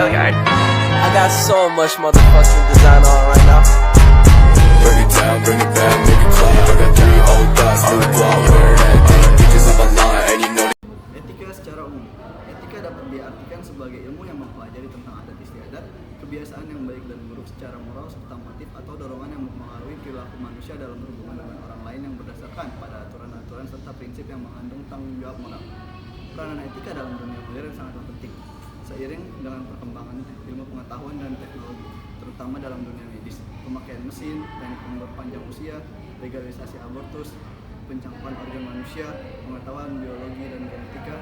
I got so much motherfucking design on right now. Bring it down, bring it back, make it clap. I got 3 old thoughts, new block, wear that thing. Bitches on my line, and you know. Etika secara umum. Etika dapat diartikan sebagai ilmu yang mempelajari tentang adat istiadat, kebiasaan yang baik dan buruk secara moral serta motif atau dorongan yang mempengaruhi perilaku manusia dalam berhubungan dengan orang lain yang berdasarkan pada aturan-aturan serta prinsip yang mengandung tanggung jawab moral. Peranan etika dalam dunia modern sangatlah penting. Seiring dengan perkembangan ilmu pengetahuan dan teknologi, terutama dalam dunia medis, pemakaian mesin, teknik memperpanjang usia, legalisasi abortus, pencangkapan organ manusia, pengetahuan biologi dan genetika,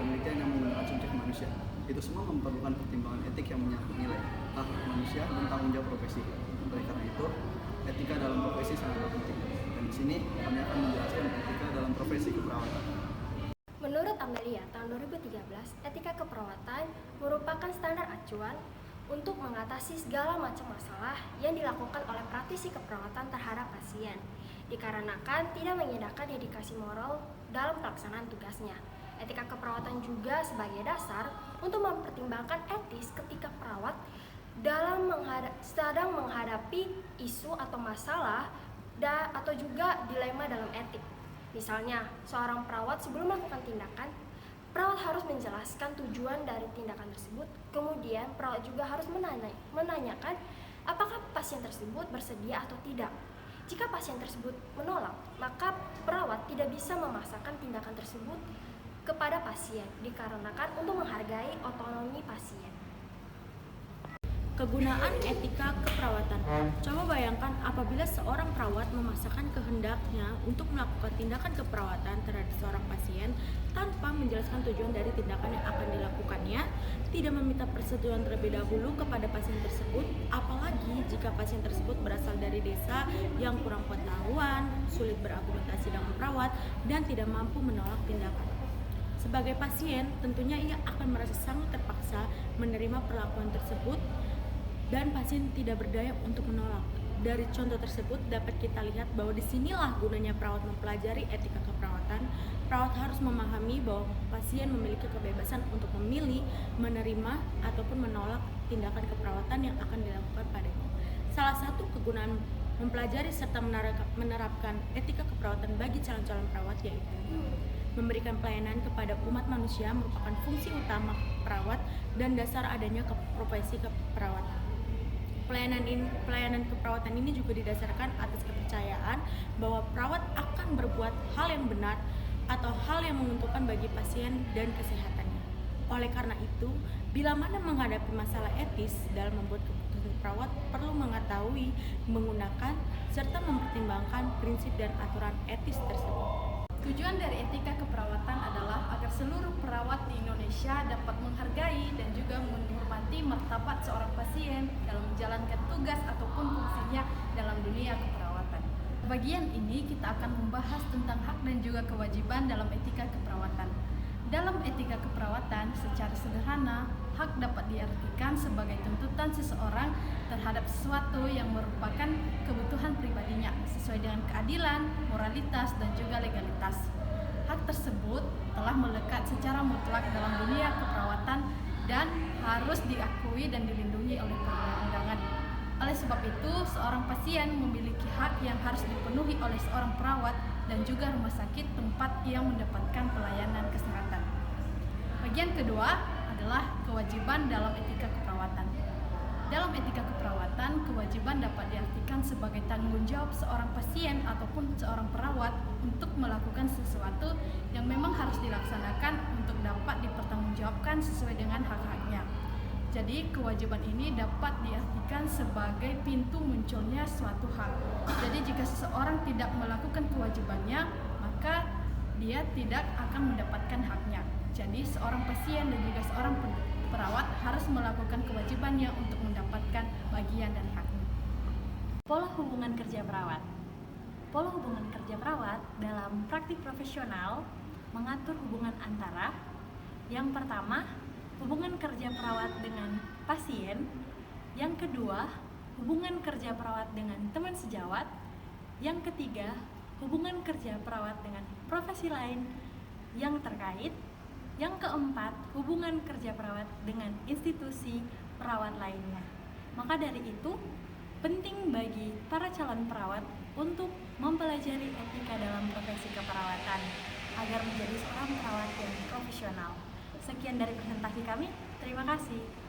penelitian yang menggunakan subjek manusia. Itu semua memerlukan pertimbangan etik yang menyangkut nilai, hak manusia, dan tanggung jawab profesi. Oleh karena itu, etika dalam profesi sangatlah penting. Dan di sini kami akan menjelaskan etika dalam profesi keperawatan. Menurut Amelia, tahun 2013, etika keperawatan merupakan standar acuan untuk mengatasi segala macam masalah yang dilakukan oleh praktisi keperawatan terhadap pasien, dikarenakan tidak mengindahkan dedikasi moral dalam pelaksanaan tugasnya. Etika keperawatan juga sebagai dasar untuk mempertimbangkan etis ketika perawat sedang menghadapi isu atau masalah atau juga dilema dalam etik. Misalnya, seorang perawat sebelum melakukan tindakan, perawat harus menjelaskan tujuan dari tindakan tersebut. Kemudian, perawat juga harus menanyakan apakah pasien tersebut bersedia atau tidak. Jika pasien tersebut menolak, maka perawat tidak bisa memaksakan tindakan tersebut kepada pasien, dikarenakan untuk menghargai otonomi pasien. Kegunaan etika keperawatan. Coba bayangkan apabila seorang perawat memaksakan kehendaknya untuk melakukan tindakan keperawatan terhadap seorang pasien tanpa menjelaskan tujuan dari tindakan yang akan dilakukannya, tidak meminta persetujuan terlebih dahulu kepada pasien tersebut, apalagi jika pasien tersebut berasal dari desa yang kurang pengetahuan, sulit berargumentasi dengan perawat, dan tidak mampu menolak tindakan. Sebagai pasien, tentunya ia akan merasa sangat terpaksa menerima perlakuan tersebut dan pasien tidak berdaya untuk menolak. Dari contoh tersebut dapat kita lihat bahwa disinilah gunanya perawat mempelajari etika keperawatan. Perawat harus memahami bahwa pasien memiliki kebebasan untuk memilih, menerima, ataupun menolak tindakan keperawatan yang akan dilakukan padanya. Salah satu kegunaan mempelajari serta menerapkan etika keperawatan bagi calon-calon perawat yaitu memberikan pelayanan kepada umat manusia merupakan fungsi utama perawat dan dasar adanya profesi keperawatan. Pelayanan keperawatan ini juga didasarkan atas kepercayaan bahwa perawat akan berbuat hal yang benar atau hal yang menguntungkan bagi pasien dan kesehatannya. Oleh karena itu, bila mana menghadapi masalah etis dalam membuat keputusan, perawat perlu mengetahui, menggunakan, serta mempertimbangkan prinsip dan aturan etis tersebut. Tujuan dari etika keperawatan adalah agar seluruh perawat di Indonesia dapat menghargai dan juga menghormati martabat seorang pasien dalam menjalankan tugas ataupun fungsinya dalam dunia keperawatan. Bagian ini kita akan membahas tentang hak dan juga kewajiban dalam etika keperawatan. Dalam etika keperawatan, secara sederhana, hak dapat diartikan sebagai tuntutan seseorang terhadap sesuatu yang merupakan kebutuhan pribadinya sesuai dengan keadilan, moralitas, dan juga legalitas. Hak tersebut telah melekat secara mutlak dalam dunia keperawatan dan harus diakui dan dilindungi oleh perundang-undangan. Oleh sebab itu, seorang pasien memiliki hak yang harus dipenuhi oleh seorang perawat dan juga rumah sakit tempat ia mendapatkan pelayanan kesehatan. Bagian kedua adalah kewajiban dalam etika keperawatan. Dalam etika keperawatan, kewajiban dapat diartikan sebagai tanggung jawab seorang pasien ataupun seorang perawat untuk melakukan sesuatu yang memang harus dilaksanakan untuk dapat dipertanggungjawabkan sesuai dengan hak-haknya. Jadi, kewajiban ini dapat diartikan sebagai pintu munculnya suatu hak. Jadi, jika seseorang tidak melakukan kewajibannya, maka dia tidak akan mendapatkan haknya. Jadi, seorang pasien dan juga seorang perawat harus melakukan kewajibannya untuk mendapatkan bagian dari haknya. Pola hubungan kerja perawat. Pola hubungan kerja perawat dalam praktik profesional mengatur hubungan antara yang pertama, hubungan kerja perawat dengan pasien. Yang kedua, hubungan kerja perawat dengan teman sejawat. Yang ketiga, hubungan kerja perawat dengan profesi lain yang terkait. Yang keempat, hubungan kerja perawat dengan institusi perawat lainnya. Maka dari itu, penting bagi para calon perawat untuk mempelajari etika dalam profesi keperawatan agar menjadi seorang perawat yang profesional. Sekian dari presentasi kami, terima kasih.